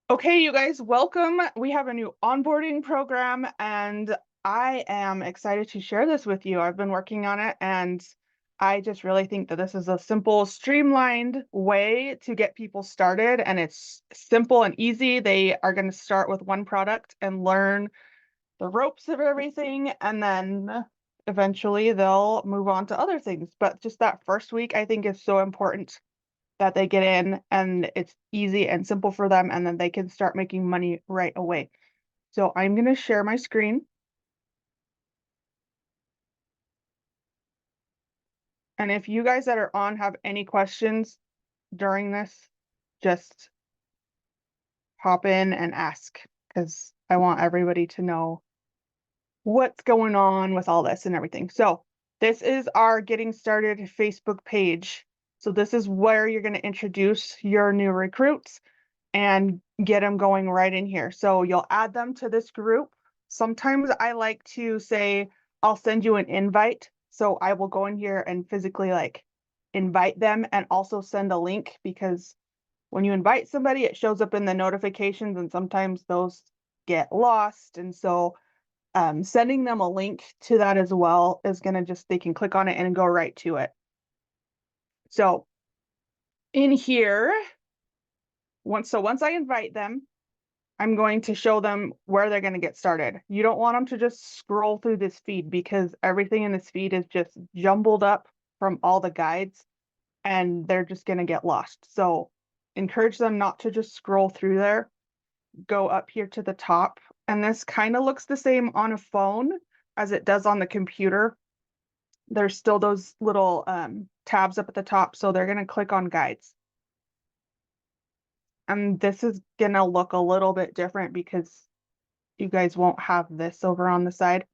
Okay, you guys, welcome. We have a new onboarding program, and I am excited to share this with you. I've been working on it, and I just really think that this is a simple, streamlined way to get people started, and it's simple and easy. They are going to start with one product and learn the ropes of everything, and then eventually they'll move on to other things. But just that first week, I think, is so important that they get in and it's easy and simple for them, and then they can start making money right away. So I'm going to share my screen. And if you guys that are on have any questions during this, just hop in and ask, because I want everybody to know what's going on with all this and everything. So this is our getting started Facebook page. So this is where you're going to introduce your new recruits and get them going right in here. So you'll add them to this group. Sometimes I like to say, I'll send you an invite. So I will go in here and physically invite them and also send a link, because when you invite somebody, it shows up in the notifications and sometimes those get lost. And so sending them a link to that as well is going to they can click on it and go right to it. So in here, once I invite them, I'm going to show them where they're going to get started. You don't want them to just scroll through this feed, because everything in this feed is just jumbled up from all the guides and they're just going to get lost. So encourage them not to just scroll through there. Go up here to the top, and this kind of looks the same on a phone as it does on the computer. There's still those little tabs up at the top, so they're going to click on guides. And this is going to look a little bit different because you guys won't have this over on the side,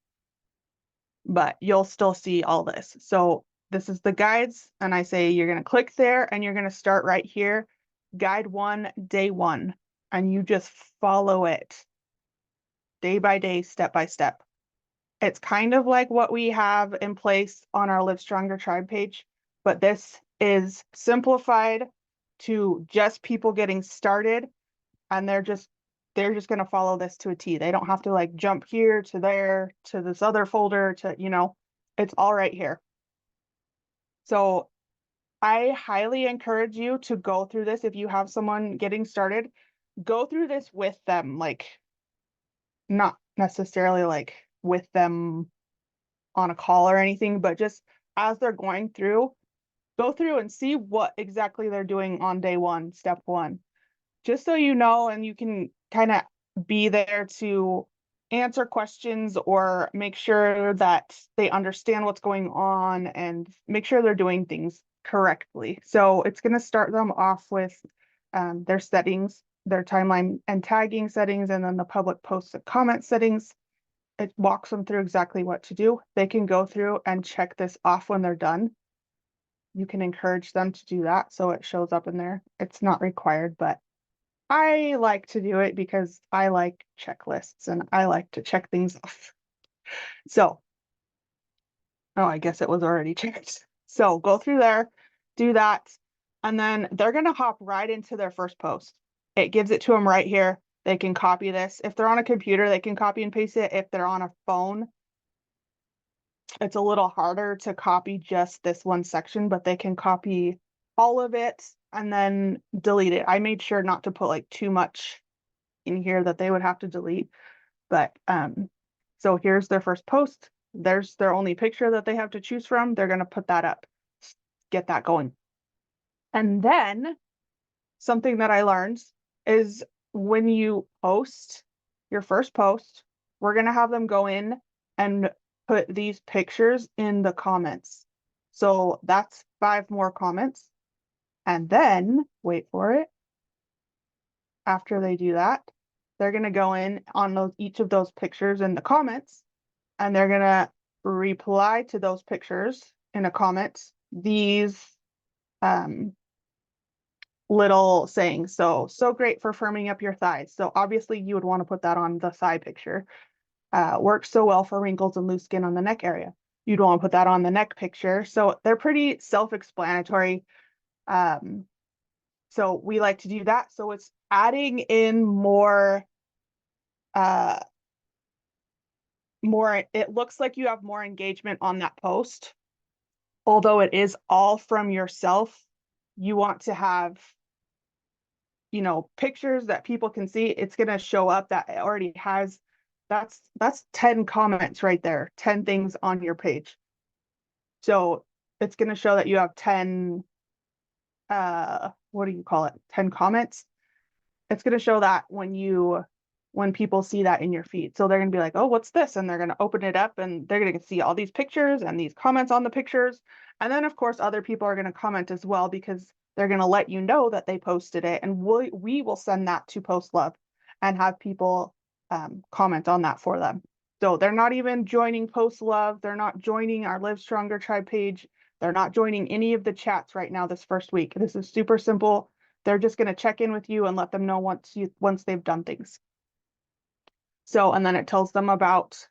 but you'll still see all this. So this is the guides, and I say you're going to click there and you're going to start right here, guide 1, day 1, and you just follow it day by day, step by step. It's kind of like what we have in place on our Live Stronger Tribe page, but this is simplified to just people getting started, and they're just going to follow this to a T. They don't have to jump here to there to this other folder to, it's all right here. So I highly encourage you to go through this. If you have someone getting started, go through this with them, not necessarily with them on a call or anything, but just as they're going through, go through and see what exactly they're doing on day 1, step 1, just so you know, and you can kind of be there to answer questions or make sure that they understand what's going on and make sure they're doing things correctly. So it's going to start them off with their settings, their timeline and tagging settings, and then the public posts and comment settings. It walks them through exactly what to do. They can go through and check this off when they're done. You can encourage them to do that so it shows up in there. It's not required, but I like to do it because I like checklists and I like to check things off. So, oh, I guess it was already checked. So go through there, do that, and then they're going to hop right into their first post. It gives it to them right here. They can copy this. If they're on a computer, they can copy and paste it. If they're on a phone, it's a little harder to copy just this one section, but they can copy all of it and then delete it. I made sure not to put too much in here that they would have to delete. But so here's their first post. There's their only picture that they have to choose from. They're going to put that up, get that going. And then something that I learned is when you post your first post, we're going to have them go in and put these pictures in the comments. So that's 5 more comments. And then, wait for it, after they do that, they're going to go in on each of those pictures in the comments, and they're going to reply to those pictures in a comment these little sayings. So great for firming up your thighs. So obviously you would want to put that on the thigh picture. Works so well for wrinkles and loose skin on the neck area. You'd want to put that on the neck picture. So they're pretty self-explanatory. So we like to do that. So it's adding in more, it looks like you have more engagement on that post. Although it is all from yourself, you want to have, you know, pictures that people can see. It's going to show up that it already has, that's 10 comments right there, 10 things on your page. So it's going to show that you have 10, what do you call it? 10 comments. It's going to show that when people see that in your feed. So they're going to be like, oh, what's this? And they're going to open it up and they're going to see all these pictures and these comments on the pictures. And then of course, other people are going to comment as well, because they're going to let you know that they posted it. And we will send that to Post Love and have people comment on that for them. So they're not even joining Post Love. They're not joining our Live Stronger Tribe page. They're not joining any of the chats right now this first week. This is super simple. They're just going to check in with you and let them know once they've done things. So, and then it tells them about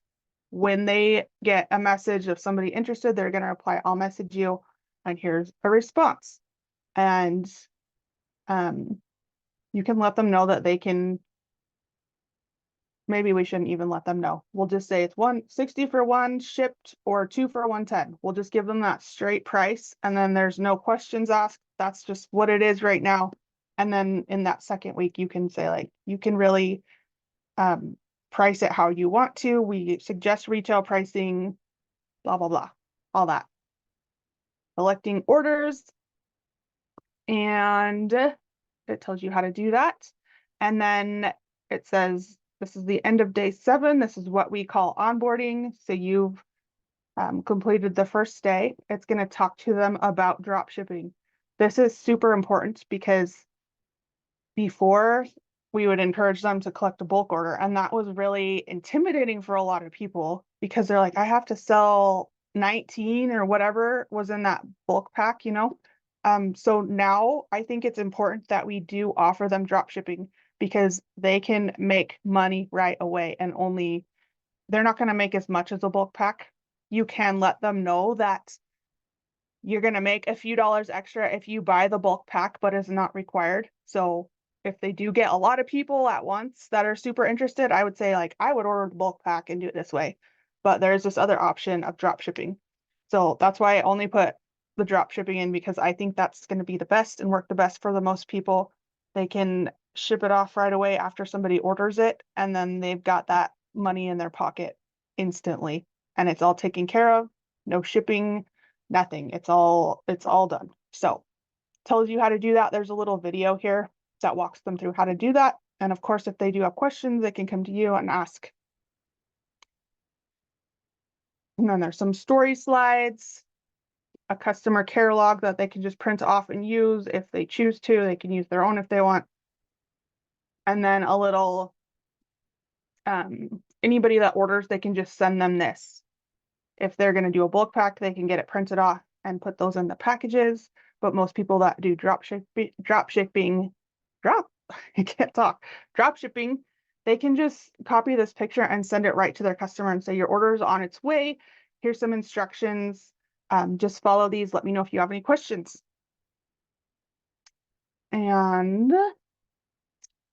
when they get a message of somebody interested, they're going to reply, I'll message you, and here's a response. And you can let them know that they can, maybe we shouldn't even let them know. We'll just say it's 160 for one shipped or 2 for 110. We'll just give them that straight price, and then there's no questions asked. That's just what it is right now. And then in that second week, you can say, like, you can really price it how you want to. We suggest retail pricing, blah, blah, blah, all that. Selecting orders, and it tells you how to do that. And then it says, this is the end of day 7. This is what we call onboarding. So you've completed the first day. It's going to talk to them about drop shipping. This is super important because before we would encourage them to collect a bulk order, and that was really intimidating for a lot of people because they're like, I have to sell 19 or whatever was in that bulk pack, you know? So now I think it's important that we do offer them drop shipping, because they can make money right away, and they're not going to make as much as a bulk pack. You can let them know that you're going to make a few dollars extra if you buy the bulk pack, but it's not required. So if they do get a lot of people at once that are super interested, I would say, like, I would order the bulk pack and do it this way. But there's this other option of drop shipping. So that's why I only put the drop shipping in, because I think that's going to be the best and work the best for the most people. They can ship it off right away after somebody orders it, and then they've got that money in their pocket instantly, and it's all taken care of. No shipping, nothing. It's all done. So tells you how to do that. There's a little video here that walks them through how to do that. And of course, if they do have questions, they can come to you and ask. And then there's some story slides, a customer care log that they can just print off and use if they choose to. They can use their own if they want. And then a little, anybody that orders, they can just send them this. If they're going to do a bulk pack, they can get it printed off and put those in the packages. But most people that do drop shipping, I can't talk, drop shipping, they can just copy this picture and send it right to their customer and say, your order is on its way. Here's some instructions. Just follow these. Let me know if you have any questions. And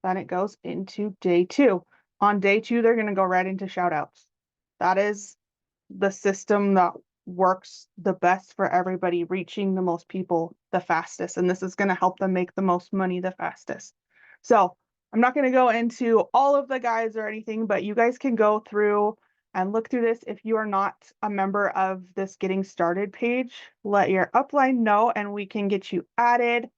then it goes into day 2. On day 2, they're going to go right into shout outs. That is the system that works the best for everybody, reaching the most people the fastest. And this is going to help them make the most money the fastest. So I'm not going to go into all of the guides or anything, but you guys can go through and look through this. If you are not a member of this getting started page, let your upline know and we can get you added.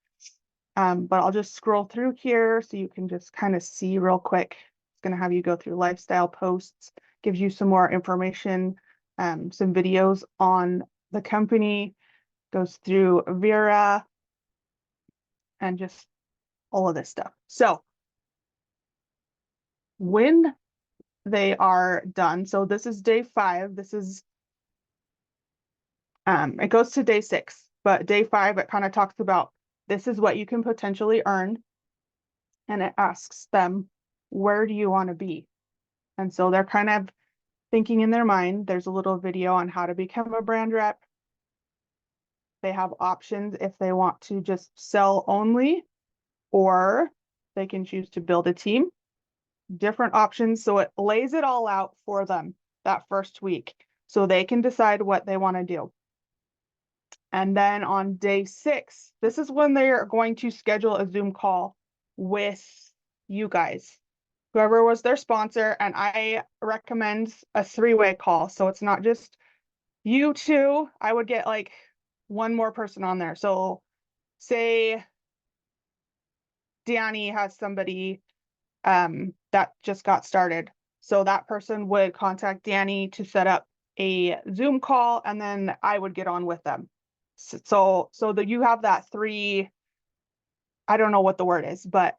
But I'll just scroll through here so you can just kind of see real quick. It's going to have you go through lifestyle posts, gives you some more information, some videos on the company, goes through Vera, and just all of this stuff. So when they are done, so this is day 5, this is, it goes to day 6, but day 5, it kind of talks about, this is what you can potentially earn. And it asks them, where do you want to be? And so they're kind of thinking in their mind. There's a little video on how to become a brand rep. They have options if they want to just sell only, or they can choose to build a team, different options. So it lays it all out for them that first week so they can decide what they want to do. And then on day 6, this is when they're going to schedule a Zoom call with you guys, whoever was their sponsor. And I recommend a 3-way call. So it's not just you two. I would get like one more person on there. So say Danny has somebody that just got started. So that person would contact Danny to set up a Zoom call, and then I would get on with them. So that you have that 3, I don't know what the word is, but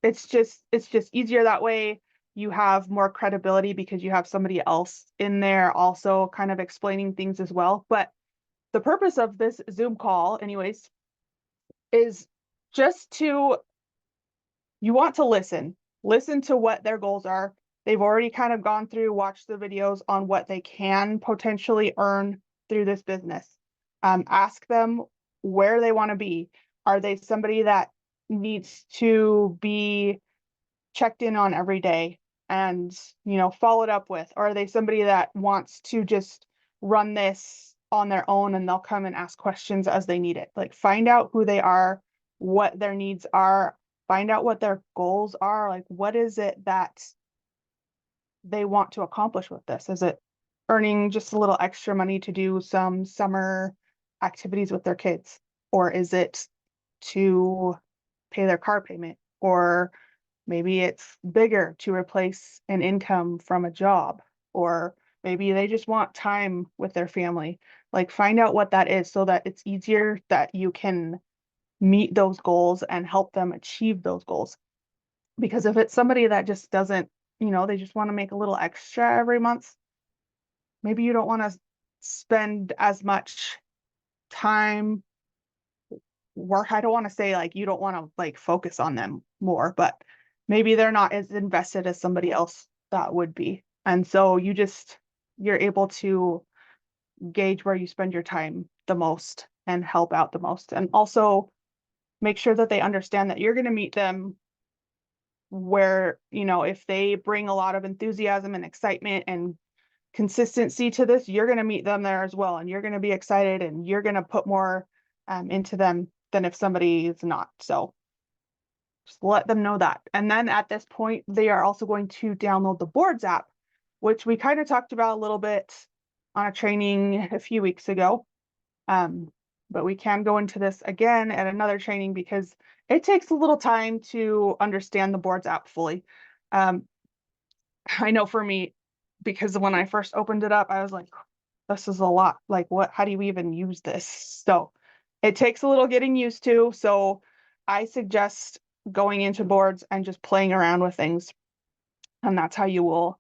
it's just easier that way. You have more credibility because you have somebody else in there also kind of explaining things as well. But the purpose of this Zoom call, anyways, is just to, you want to listen to what their goals are. They've already kind of gone through, watched the videos on what they can potentially earn through this business. Ask them where they want to be. Are they somebody that needs to be checked in on every day and, followed up with? Or are they somebody that wants to just run this on their own and they'll come and ask questions as they need it? Like, find out who they are, what their needs are, find out what their goals are. Like, what is it that they want to accomplish with this? Is it earning just a little extra money to do some summer activities with their kids? Or is it to pay their car payment? Or maybe it's bigger to replace an income from a job, or maybe they just want time with their family. Like, find out what that is so that it's easier that you can meet those goals and help them achieve those goals. Because if it's somebody that just doesn't, they just want to make a little extra every month, maybe you don't want to spend as much time work. I don't want to say like you don't want to like focus on them more, but maybe they're not as invested as somebody else that would be. And so you're able to gauge where you spend your time the most and help out the most. And also make sure that they understand that you're going to meet them where, if they bring a lot of enthusiasm and excitement and consistency to this, you're going to meet them there as well. And you're going to be excited and you're going to put more into them than if somebody is not. So just let them know that. And then at this point, they are also going to download the Boards app, which we kind of talked about a little bit on a training a few weeks ago. But we can go into this again at another training because it takes a little time to understand the Boards app fully. I know for me, because when I first opened it up, I was like, this is a lot. Like, how do you even use this? So it takes a little getting used to. So I suggest going into Boards and just playing around with things. And that's how you will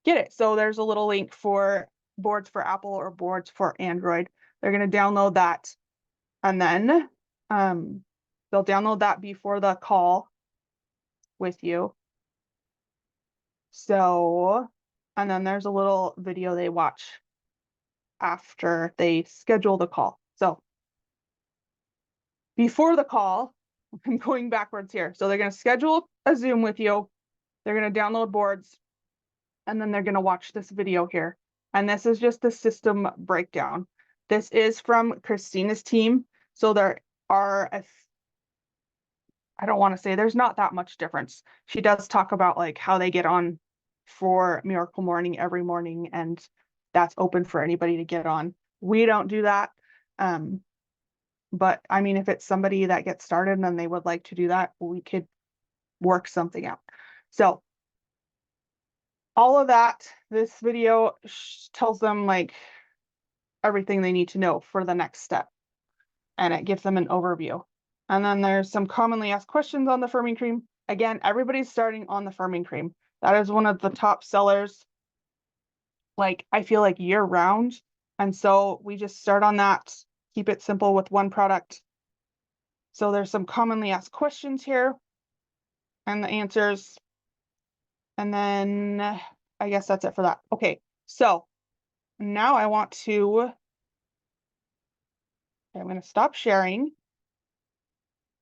get it. So there's a little link for Boards for Apple or Boards for Android. They're going to download that. And then they'll download that before the call with you. So, and then there's a little video they watch after they schedule the call. So before the call, I'm going backwards here. So they're going to schedule a Zoom with you. They're going to download Boards, and then they're going to watch this video here. And this is just the system breakdown. This is from Christina's team. So there are, I don't want to say there's not that much difference. She does talk about like how they get on for Miracle Morning every morning, and that's open for anybody to get on. We don't do that. But I mean, if it's somebody that gets started and then they would like to do that, we could work something out. So all of that, this video tells them like everything they need to know for the next step. And it gives them an overview. And then there's some commonly asked questions on the firming cream. Again, everybody's starting on the firming cream. That is one of the top sellers, like I feel like year round. And so we just start on that, keep it simple with one product. So there's some commonly asked questions here and the answers. And then I guess that's it for that. Okay, so now I'm going to stop sharing.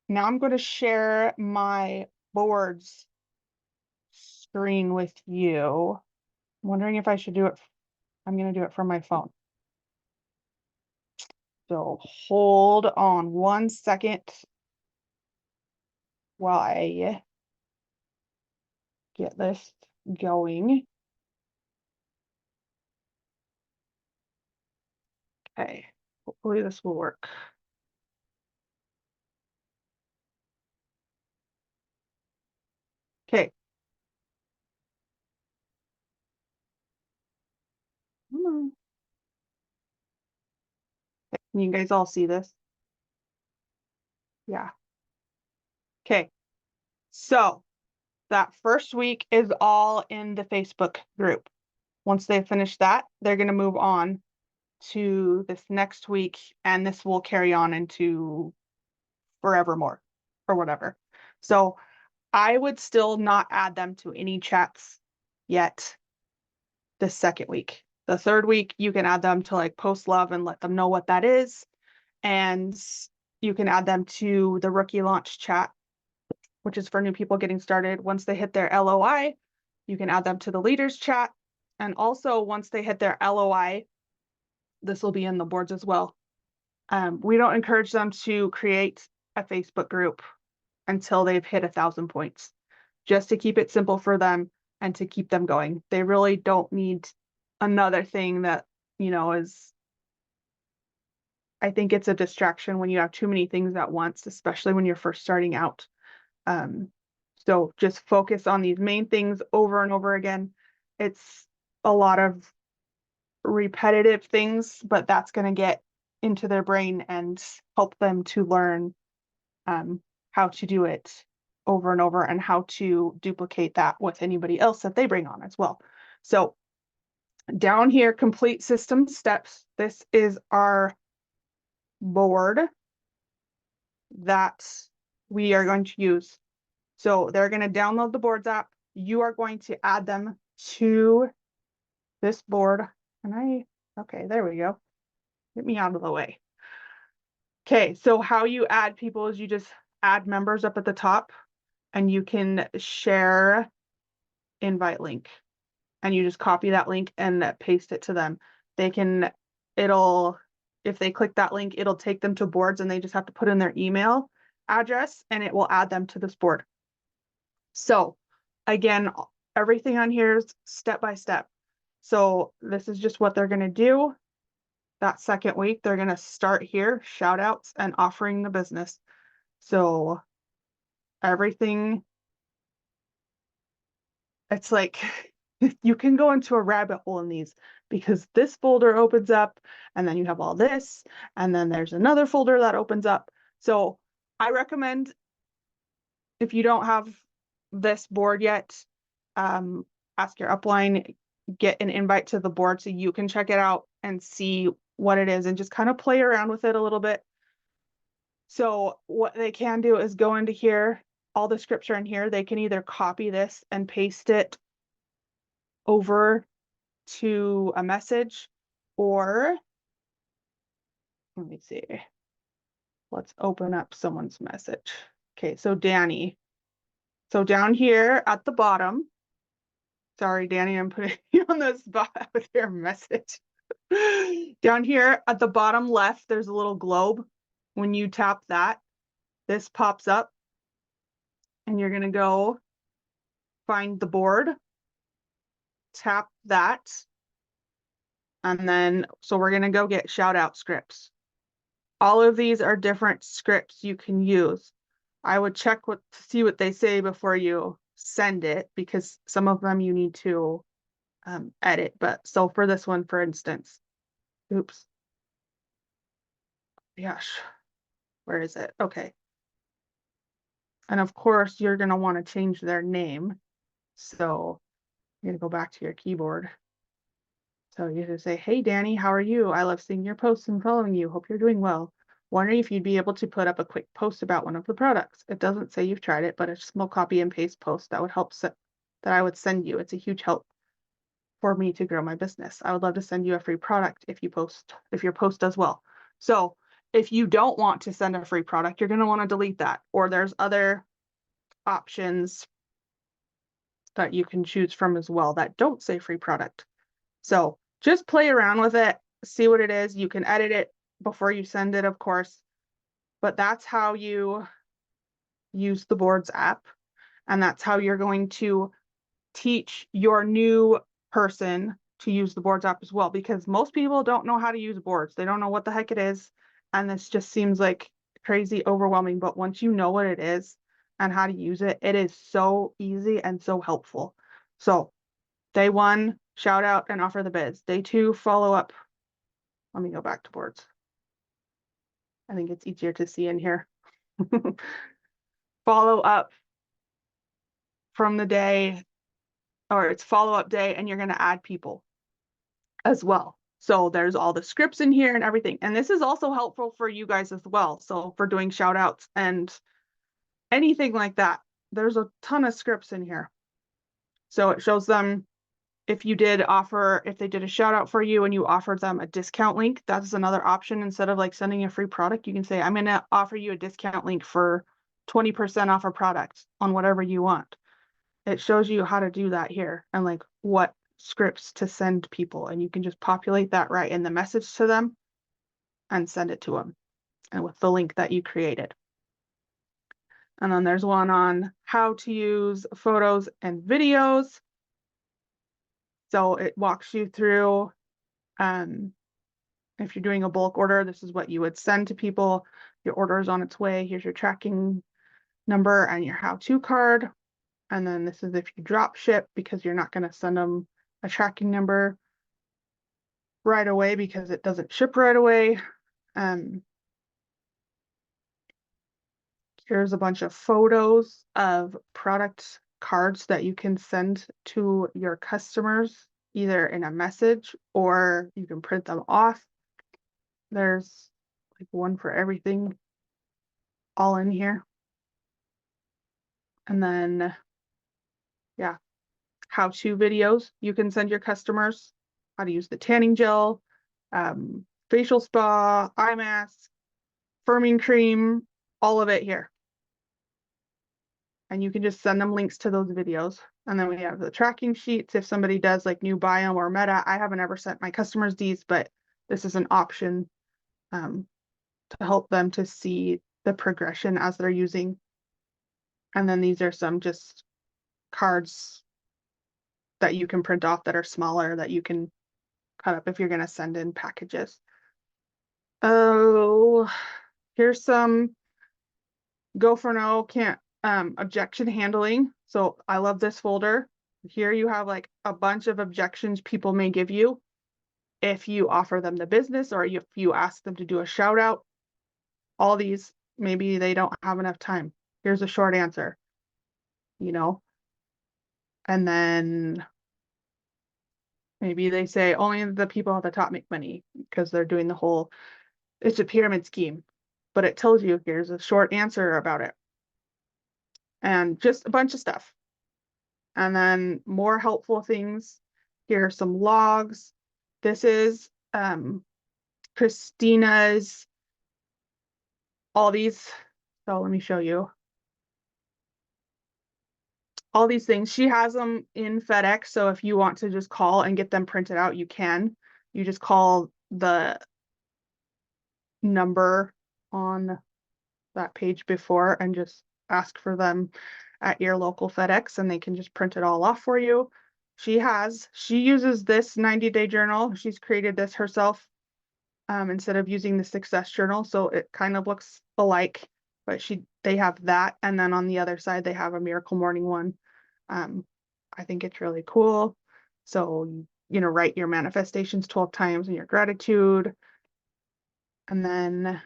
Now I'm going to share my boards screen with you. I'm wondering if I should do it. I'm going to do it from my phone. So hold on 1 second while I get this going. Okay, hopefully this will work. Okay. Can you guys all see this? Yeah. Okay. So that first week is all in the Facebook group. Once they finish that, they're going to move on to this next week, and this will carry on into forevermore or whatever. So I would still not add them to any chats yet this second week. The third week, you can add them to like post love and let them know what that is. And you can add them to the rookie launch chat, which is for new people getting started. Once they hit their LOI, you can add them to the leaders chat. And also once they hit their LOI, this will be in the boards as well. We don't encourage them to create a Facebook group until they've hit 1,000 points, just to keep it simple for them and to keep them going. They really don't need another thing that, is, I think it's a distraction when you have too many things at once, especially when you're first starting out. So just focus on these main things over and over again. It's a lot of repetitive things, but that's going to get into their brain and help them to learn how to do it over and over and how to duplicate that with anybody else that they bring on as well. So down here, complete system steps. This is our board that we are going to use. So they're going to download the boards app. You are going to add them to this board. Okay, there we go. Get me out of the way. Okay, so how you add people is you just add members up at the top and you can share invite link and you just copy that link and paste it to them. If they click that link, it'll take them to boards and they just have to put in their email address and it will add them to this board. So again, everything on here is step by step. So this is just what they're going to do. That second week, they're going to start here, shout outs and offering the business. So everything, it's like you can go into a rabbit hole in these because this folder opens up and then you have all this and then there's another folder that opens up. So I recommend, if you don't have this board yet, ask your upline, get an invite to the board so you can check it out and see what it is and just kind of play around with it a little bit. So what they can do is go into here, all the scripts are in here. They can either copy this and paste it over to a message, or let me see. Let's open up someone's message. Okay, so Danny. So down here at the bottom, sorry, Danny, I'm putting you on the spot with your message. Down here at the bottom left, there's a little globe. When you tap that, this pops up and you're gonna go find the board, tap that, and then, so we're gonna go get shout out scripts. All of these are different scripts you can use. I would check to see what they say before you send it, because some of them you need to edit. But so for this one, for instance, oops. Gosh, where is it? Okay. And of course, you're going to want to change their name. So you're going to go back to your keyboard. So you just say, hey, Danny, how are you? I love seeing your posts and following you. Hope you're doing well. Wondering if you'd be able to put up a quick post about one of the products. It doesn't say you've tried it, but a small copy and paste post that would help that I would send you. It's a huge help for me to grow my business. I would love to send you a free product if your post does well. So If you don't want to send a free product, you're going to want to delete that. Or there's other options that you can choose from as well that don't say free product. So just play around with it, see what it is. You can edit it before you send it, of course, but that's how you use the Boards app. And that's how you're going to teach your new person to use the Boards app as well, because most people don't know how to use Boards. They don't know what the heck it is. And this just seems like crazy overwhelming. But once you know what it is and how to use it, it is so easy and so helpful. So day 1, shout out and offer the bids. Day 2, follow up. Let me go back to Boards. I think it's easier to see in here. Follow up from the day, or it's follow-up day, and you're going to add people as well. So there's all the scripts in here and everything. And this is also helpful for you guys as well. So for doing shout outs and anything like that, there's a ton of scripts in here. So it shows them if you did offer, if they did a shout out for you and you offered them a discount link, that's another option. Instead of like sending a free product, you can say, I'm going to offer you a discount link for 20% off a product on whatever you want. It shows you how to do that here and like what scripts to send people, and you can just populate that right in the message to them and send it to them, and with the link that you created. And then there's one on how to use photos and videos. So it walks you through, if you're doing a bulk order, this is what you would send to people. Your order is on its way. Here's your tracking number and your how-to card. And then this is if you drop ship, because you're not going to send them a tracking number right away because it doesn't ship right away. Here's a bunch of photos of product cards that you can send to your customers, either in a message or you can print them off. There's like one for everything all in here. And then, yeah, how-to videos you can send your customers, how to use the tanning gel, facial spa, eye mask, firming cream, all of it here. And you can just send them links to those videos. And then we have the tracking sheets. If somebody does like new Biome or Meta, I haven't ever sent my customers these, but this is an option to help them to see the progression as they're using. And then these are some just cards that you can print off that are smaller that you can cut up if you're going to send in packages. Oh, here's some go for no can't objection handling. So I love this folder. Here you have like a bunch of objections people may give you if you offer them the business or if you ask them to do a shout out. All these, maybe they don't have enough time. Here's a short answer, you know. And then maybe they say only the people at the top make money because they're doing the whole, it's a pyramid scheme, but it tells you here's a short answer about it. And just a bunch of stuff. And then more helpful things. Here are some logs. This is Christina's, all these. So let me show you. All these things. She has them in FedEx. So if you want to just call and get them printed out, you can. You just call the number on that page before and just ask for them at your local FedEx and they can just print it all off for you. She uses this 90-day journal. She's created this herself instead of using the success journal. So it kind of looks alike, but they have that. And then on the other side, they have a miracle morning one. I think it's really cool. So, you know, write your manifestations 12 times and your gratitude. And then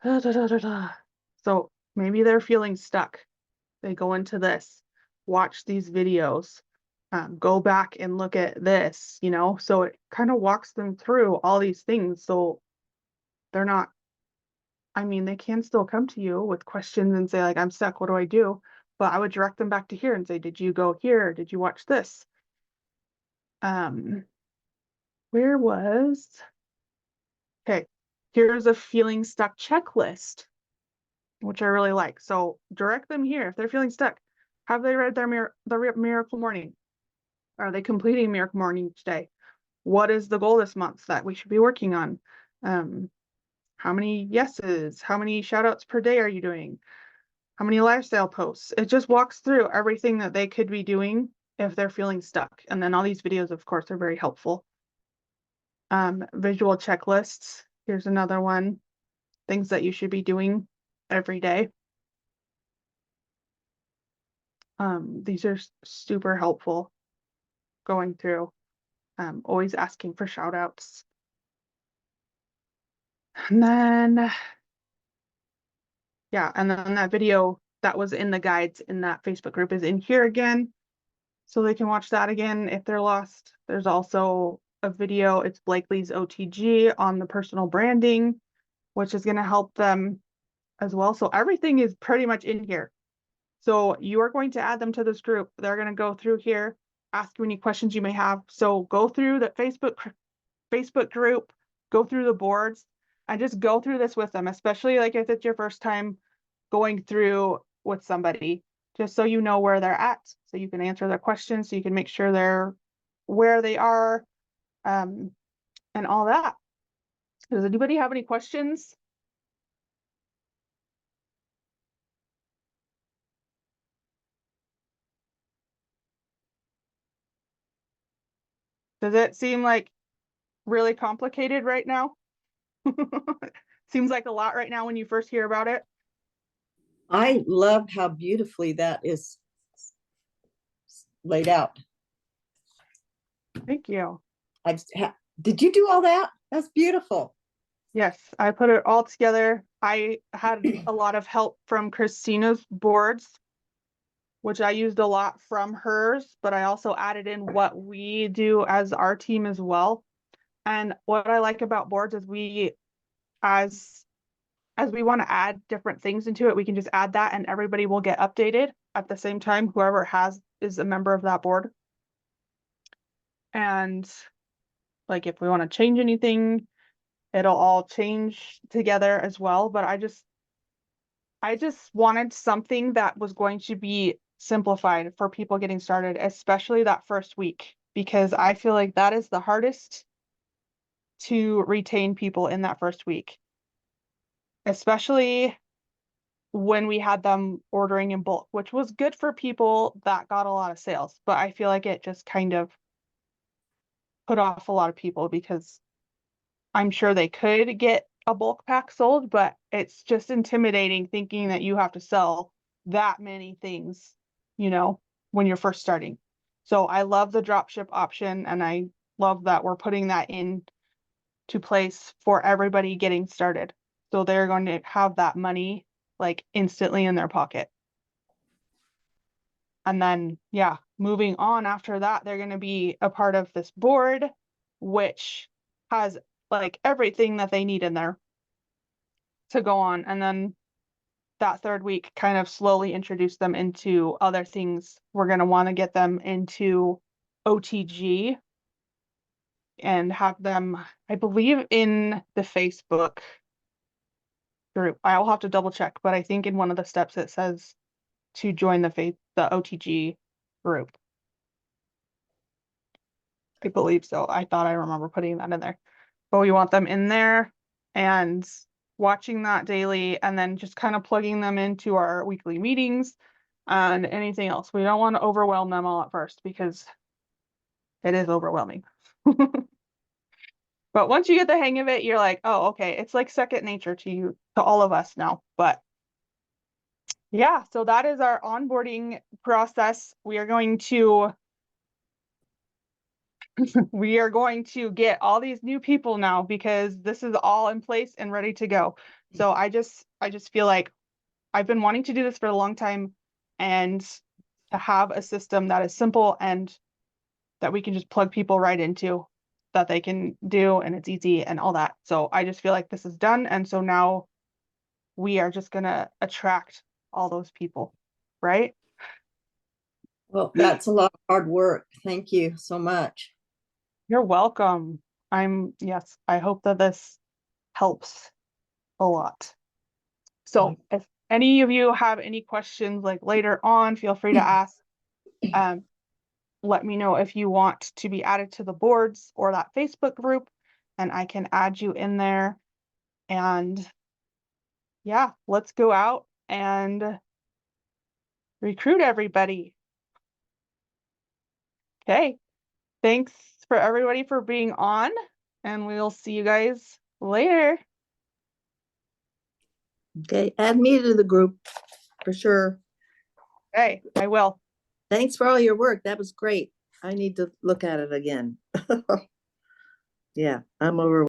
so maybe they're feeling stuck. They go into this, watch these videos, go back and look at this, you know, so it kind of walks them through all these things. So they're not, I mean, they can still come to you with questions and say like, I'm stuck, what do I do? But I would direct them back to here and say, did you go here? Did you watch this? Where was Okay, here's a feeling stuck checklist, which I really like. So direct them here if they're feeling stuck. Have they read their Miracle Morning? Are they completing Miracle Morning each day? What is the goal this month that we should be working on? How many yeses? How many shout outs per day are you doing? How many lifestyle posts? It just walks through everything that they could be doing if they're feeling stuck. And then all these videos, of course, are very helpful. Visual checklists. Here's another one. Things that you should be doing every day. These are super helpful going through. Always asking for shout outs. And then, yeah, and then that video that was in the guides in that Facebook group is in here again. So they can watch that again if they're lost. There's also a video, it's Blakely's OTG on the personal branding, which is going to help them as well. So everything is pretty much in here. So you are going to add them to this group. They're going to go through here, ask you any questions you may have. So go through the Facebook group, go through the boards, and just go through this with them, especially like if it's your first time going through with somebody, just so you know where they're at, so you can answer their questions, so you can make sure they're where they are, and all that. Does anybody have any questions? Does it seem like really complicated right now? Seems like a lot right now when you first hear about it. I love how beautifully that is laid out. Thank you. Did you do all that? That's beautiful. Yes, I put it all together. I had a lot of help from Christina's boards, which I used a lot from hers, but I also added in what we do as our team as well. And what I like about boards is as we want to add different things into it, we can just add that and everybody will get updated at the same time, whoever is a member of that board. And like if we want to change anything, it'll all change together as well. But I just wanted something that was going to be simplified for people getting started, especially that first week, because I feel like that is the hardest to retain people in that first week, especially when we had them ordering in bulk, which was good for people that got a lot of sales. But I feel like it just kind of put off a lot of people because I'm sure they could get a bulk pack sold, but it's just intimidating thinking that you have to sell that many things, when you're first starting. So I love the drop ship option, and I love that we're putting that in to place for everybody getting started. So they're going to have that money like instantly in their pocket. And then, yeah, moving on after that, they're going to be a part of this board, which has like everything that they need in there to go on. And then that third week kind of slowly introduce them into other things. We're going to want to get them into OTG and have them, I believe, in the Facebook group. I'll have to double check, but I think in one of the steps it says to join the OTG group. I believe so. I thought I remember putting that in there. But we want them in there and watching that daily, and then just kind of plugging them into our weekly meetings and anything else. We don't want to overwhelm them all at first because it is overwhelming. But once you get the hang of it, you're like, oh, okay, it's like second nature to you, to all of us now. But yeah, so that is our onboarding process. We are going to get all these new people now because this is all in place and ready to go. So I just feel like I've been wanting to do this for a long time, and to have a system that is simple and that we can just plug people right into, that they can do, and it's easy and all that. So I just feel like this is done. And so now we are just going to attract all those people, right? Well, that's a lot of hard work. Thank you so much. You're welcome. Yes, I hope that this helps a lot. So if any of you have any questions like later on, feel free to ask. Let me know if you want to be added to the boards or that Facebook group, and I can add you in there. And yeah, let's go out and recruit everybody. Okay. Thanks for everybody for being on, and we'll see you guys later. Okay, add me to the group for sure. Okay, I will. Thanks for all your work. That was great. I need to look at it again. Yeah, I'm over.